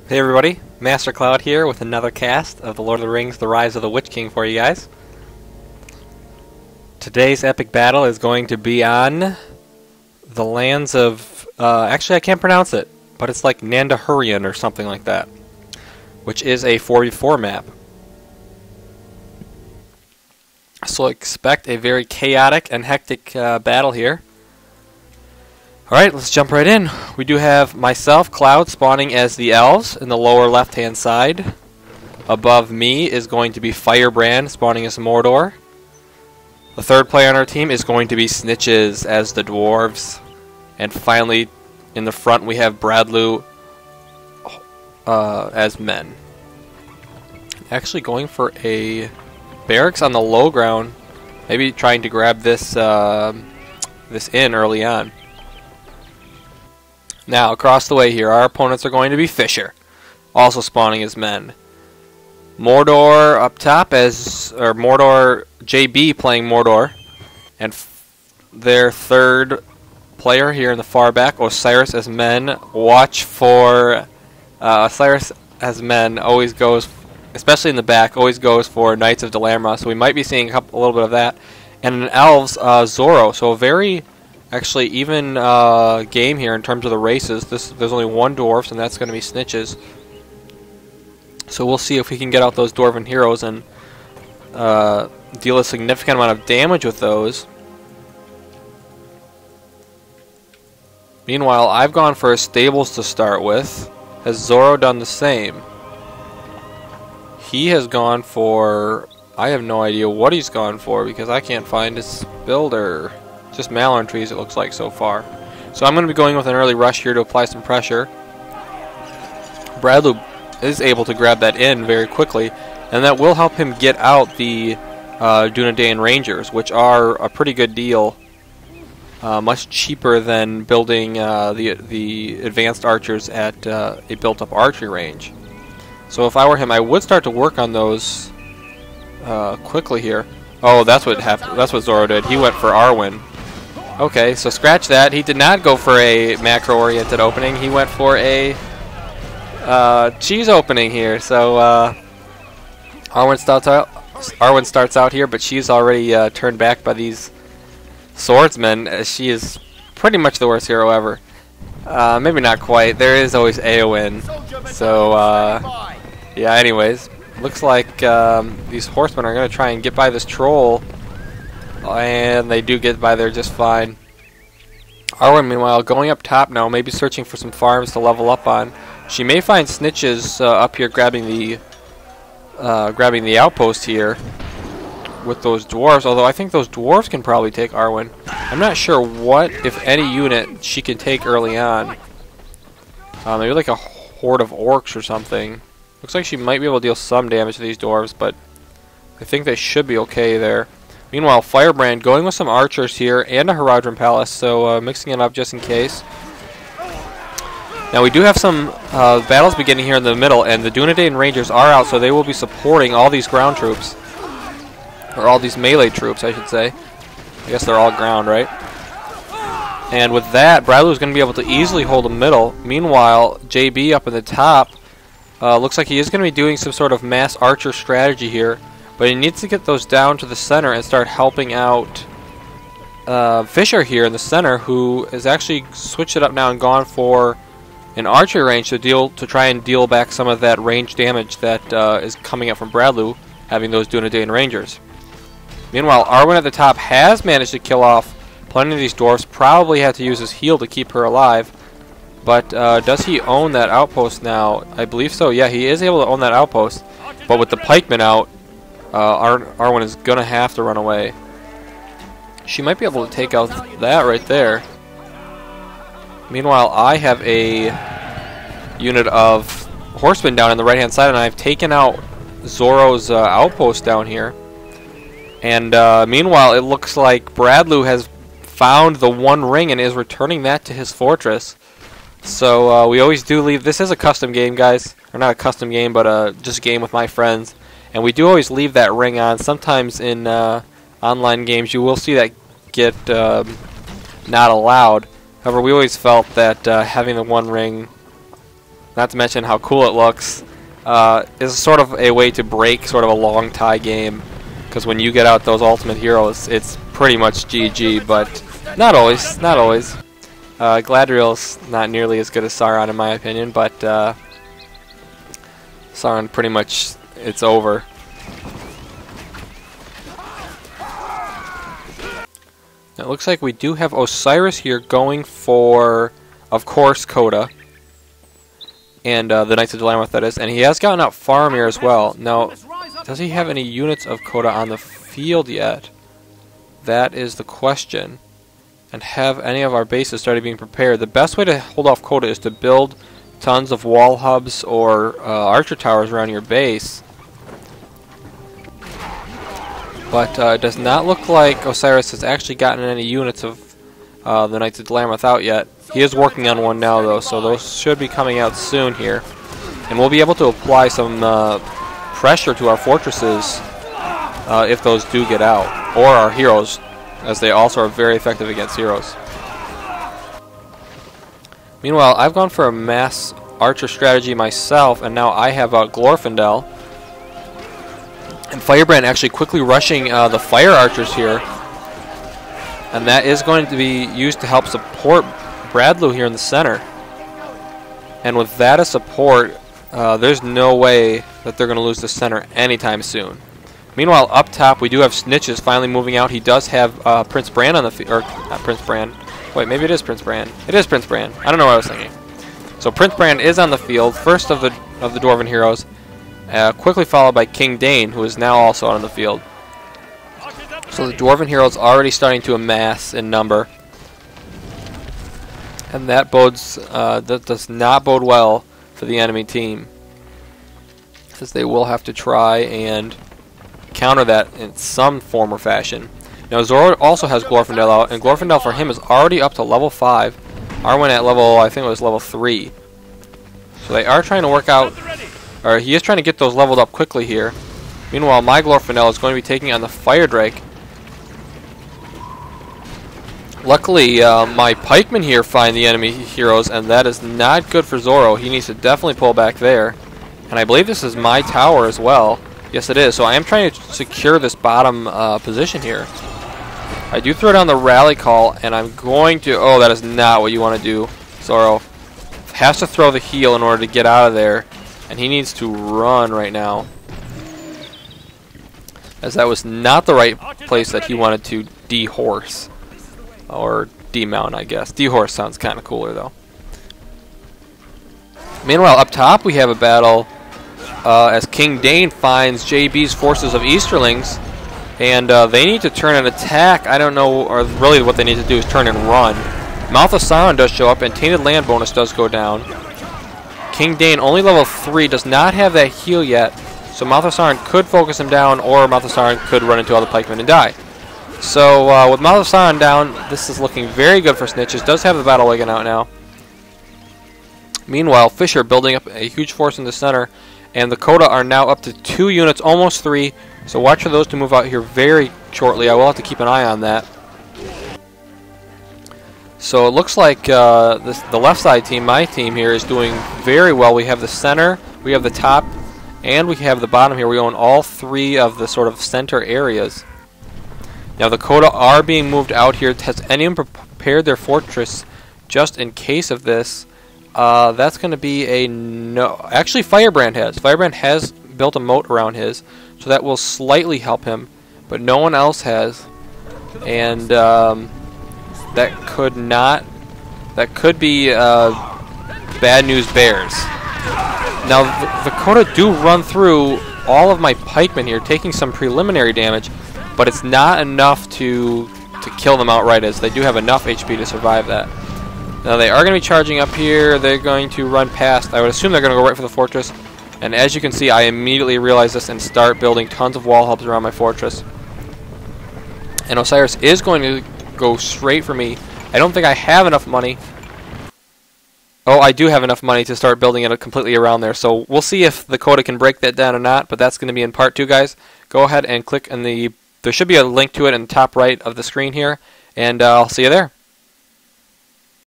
Hey everybody, Master Cloud here with another cast of The Lord of the Rings, The Rise of the Witch King for you guys. Today's epic battle is going to be on the lands of, actually I can't pronounce it, but it's like Nandusomethingorother or something like that, which is a 4v4 map. So expect a very chaotic and hectic battle here. Alright, let's jump right in. We do have myself, Cloud, spawning as the elves in the lower left-hand side. Above me is going to be FireBrand spawning as Mordor. The third player on our team is going to be Snitches as the dwarves. And finally, in the front we have Bradloo as men. Actually going for a barracks on the low ground. Maybe trying to grab this, this inn early on. Now, across the way here, our opponents are going to be Fisher, also spawning as men. Mordor up top or Mordor, JB playing Mordor. And their third player here in the far back, Osiris as men. Watch for Osiris as men, always goes, especially in the back, always goes for Knights of Dalamra. So we might be seeing a little bit of that. And in Elves, Zorro, so a very actually even game here in terms of the races. There's only one dwarf, and that's going to be Snitches. So we'll see if we can get out those dwarven heroes and deal a significant amount of damage with those. Meanwhile, I've gone for stables to start with. Has Zorro done the same? He has gone for... I have no idea what he's gone for because I can't find his builder. Just Malorn trees it looks like so far. So I'm going to be going with an early rush here to apply some pressure. Bradloo is able to grab that in very quickly, and that will help him get out the Dunedain Rangers, which are a pretty good deal. Much cheaper than building the advanced archers at a built-up archery range. So if I were him, I would start to work on those quickly here. Oh, that's what happened. That's what Zorro did. He went for Arwen. Okay, so scratch that. He did not go for a macro-oriented opening. He went for a cheese opening here. So Arwen starts out here, but she's already turned back by these swordsmen. She is pretty much the worst hero ever. Maybe not quite. There is always Eowyn. So yeah. Anyways, looks like these horsemen are going to try and get by this troll. And they do get by there just fine. Arwen, meanwhile, going up top now, maybe searching for some farms to level up on. She may find Snitches up here grabbing the outpost here with those dwarves. Although I think those dwarves can probably take Arwen. I'm not sure what, if any, unit she can take early on. Maybe like a horde of orcs or something. Looks like she might be able to deal some damage to these dwarves, but I think they should be okay there. Meanwhile, FireBrand going with some archers here and a Haradrim Palace, so mixing it up just in case. Now we do have some battles beginning here in the middle, and the Dunedain Rangers are out, so they will be supporting all these ground troops. Or all these melee troops, I should say. I guess they're all ground, right? And with that, Bradloo is going to be able to easily hold the middle. Meanwhile, JB up in the top looks like he is going to be doing some sort of mass archer strategy here. But he needs to get those down to the center and start helping out Fisher here in the center, who has actually switched it up now and gone for an archery range to try and deal back some of that range damage that is coming up from Bradloo, having those Dunedain Rangers. Meanwhile, Arwen at the top has managed to kill off plenty of these dwarfs. Probably had to use his heal to keep her alive. But does he own that outpost now? I believe so. Yeah, he is able to own that outpost. But with the pikemen out, Arwen is going to have to run away. She might be able to take out that right there. Meanwhile, I have a unit of horsemen down on the right-hand side, and I've taken out Zorro's outpost down here. And meanwhile, it looks like Bradloo has found the One Ring and is returning that to his fortress. So we always do leave. This is a custom game, guys. Or not a custom game, but just a game with my friends. And we do always leave that ring on. Sometimes in online games you will see that get not allowed. However, we always felt that having the One Ring not to mention how cool it looks, is sort of a way to break sort of a long tie game. Because when you get out those ultimate heroes, it's pretty much GG, but not always, not always. Galadriel's not nearly as good as Sauron in my opinion, but Sauron pretty much, it's over. Now it looks like we do have Osiris here going for, of course, Coda. And the Knights of Dalamoth, that is. And he has gotten out Faramir as well. Now, does he have any units of Coda on the field yet? That is the question. And have any of our bases started being prepared? The best way to hold off Coda is to build tons of wall hubs or archer towers around your base. But it does not look like Osiris has actually gotten any units of the Knights of Dalamoth out yet. He is working on one now, though, so those should be coming out soon here. And we'll be able to apply some pressure to our fortresses if those do get out. Or our heroes, as they also are very effective against heroes. Meanwhile, I've gone for a mass archer strategy myself, and now I have Glorfindel. And FireBrand actually quickly rushing the fire archers here. And that is going to be used to help support Bradloo here in the center. And with that as support, there's no way that they're going to lose the center anytime soon. Meanwhile, up top, we do have Snitches finally moving out. He does have Prince Brand on the field. Or, not Prince Brand. Wait, maybe it is Prince Brand. It is Prince Brand. I don't know what I was thinking. So Prince Brand is on the field, first of the Dwarven heroes. Quickly followed by King Dane, who is now also on the field. So the Dwarven heroes already starting to amass in number. And that bodes, that does not bode well for the enemy team, because they will have to try and counter that in some form or fashion. Now Zorro also has Glorfindel out, and Glorfindel for him is already up to level 5. Arwen at level, I think it was level 3. So they are trying to work out, or he is trying to get those leveled up quickly here. Meanwhile, my Glorfindel is going to be taking on the Fire Drake. Luckily, my pikemen here find the enemy heroes, and that is not good for Zorro. He needs to definitely pull back there. And I believe this is my tower as well. Yes, it is. So I am trying to secure this bottom position here. I do throw down the rally call, and I'm going to... Oh, that is not what you want to do. Zorro has to throw the heal in order to get out of there, and he needs to run right now, as that was not the right place that he wanted to dehorse. Or demount, I guess. Dehorse sounds kind of cooler, though. Meanwhile, up top, we have a battle as King Dane finds JB's forces of Easterlings, and they need to turn and attack. I don't know, or really what they need to do is turn and run. Mouth of Sauron does show up, and Tainted Land bonus does go down. King Dane, only level 3, does not have that heal yet, so Mouth of Sauron could focus him down, or Mouth of Sauron could run into all the pikemen and die. So, with Mouth of Sauron down, this is looking very good for Snitches. Does have the Battle Wagon out now. Meanwhile, Fisher building up a huge force in the center, and the Coda are now up to 2 units, almost 3. So watch for those to move out here very shortly. I will have to keep an eye on that. So it looks like the left side team, my team here, is doing very well. We have the center, we have the top, and we have the bottom here. We own all 3 of the sort of center areas. Now the Coda are being moved out here. Has anyone prepared their fortress just in case of this? That's going to be a no. Actually, FireBrand has. FireBrand has built a moat around his, so that will slightly help him, but no one else has. And that could not. That could be bad news bears. Now the Coda do run through all of my pikemen here, taking some preliminary damage. But it's not enough to kill them outright, as they do have enough HP to survive that. Now they are going to be charging up here. They're going to run past. I would assume they're going to go right for the fortress. And as you can see, I immediately realize this and start building tons of wall hubs around my fortress. And Osiris is going to go straight for me. I don't think I have enough money. Oh, I do have enough money to start building it completely around there. So we'll see if the Coda can break that down or not. But that's going to be in part 2, guys. Go ahead and click on the... There should be a link to it in the top right of the screen here, and I'll see you there.